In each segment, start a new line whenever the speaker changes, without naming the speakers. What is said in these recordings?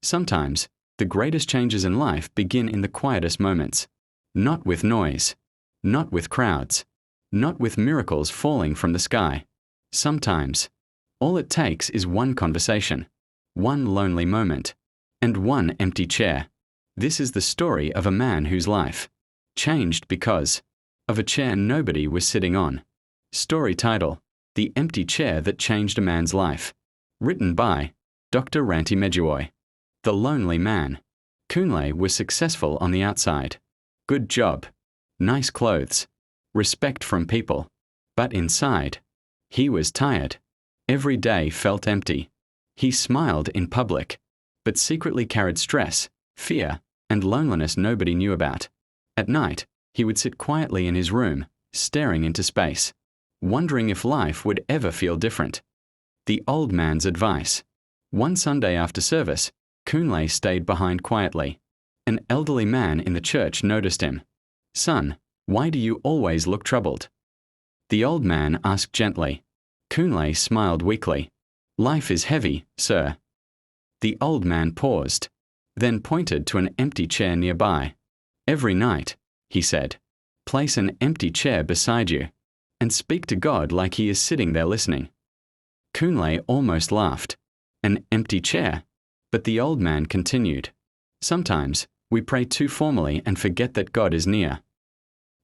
Sometimes, the greatest changes in life begin in the quietest moments. Not with noise. Not with crowds. Not with miracles falling from the sky. Sometimes, all it takes is one conversation, one lonely moment, and one empty chair. This is the story of a man whose life changed because of a chair nobody was sitting on. Story title: The Empty Chair That Changed a Man's Life. Written by Dr. Ranti Medjugorje. The Lonely Man. Kunle was successful on the outside. Good job. Nice clothes. Respect from people. But inside, he was tired. Every day felt empty. He smiled in public, but secretly carried stress, fear, and loneliness nobody knew about. At night, he would sit quietly in his room, staring into space, wondering if life would ever feel different. The old man's advice. One Sunday after service, Kunle stayed behind quietly. An elderly man in the church noticed him. "Son, why do you always look troubled?" The old man asked gently. Kunle smiled weakly. "Life is heavy, sir." The old man paused, then pointed to an empty chair nearby. "Every night," he said, "place an empty chair beside you, and speak to God like He is sitting there listening." Kunle almost laughed. An empty chair? But the old man continued. "Sometimes, we pray too formally and forget that God is near."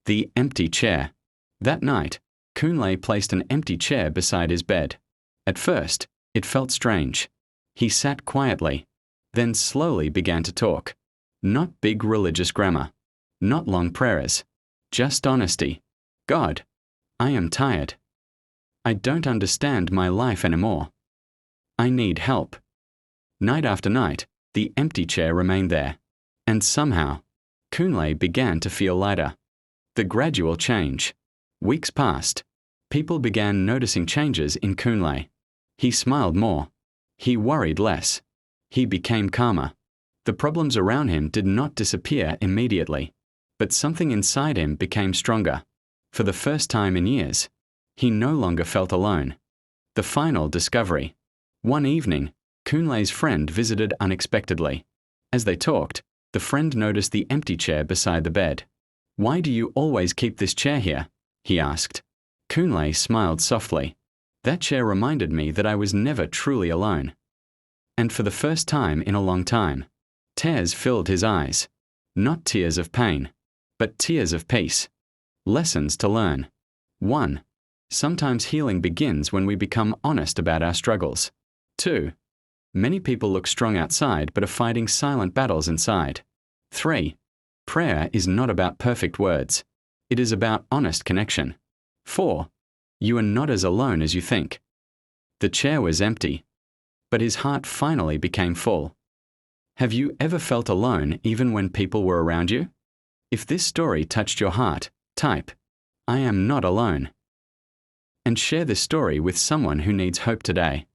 The empty chair. That night, Kunle placed an empty chair beside his bed. At first, it felt strange. He sat quietly, then slowly began to talk. Not big religious grammar. Not long prayers. Just honesty. "God, I am tired. I don't understand my life anymore. I need help." Night after night, the empty chair remained there. And somehow, Kunle began to feel lighter. The gradual change. Weeks passed. People began noticing changes in Kunle. He smiled more. He worried less. He became calmer. The problems around him did not disappear immediately, but something inside him became stronger. For the first time in years, he no longer felt alone. The final discovery. One evening, Kunle's friend visited unexpectedly. As they talked, the friend noticed the empty chair beside the bed. "Why do you always keep this chair here?" he asked. Kunle smiled softly. "That chair reminded me that I was never truly alone." And for the first time in a long time, tears filled his eyes. Not tears of pain, but tears of peace. Lessons to learn. 1. Sometimes healing begins when we become honest about our struggles. 2. Many people look strong outside but are fighting silent battles inside. 3. Prayer is not about perfect words. It is about honest connection. 4. You are not as alone as you think. The chair was empty, but his heart finally became full. Have you ever felt alone even when people were around you? If this story touched your heart, type, "I am not alone," and share this story with someone who needs hope today.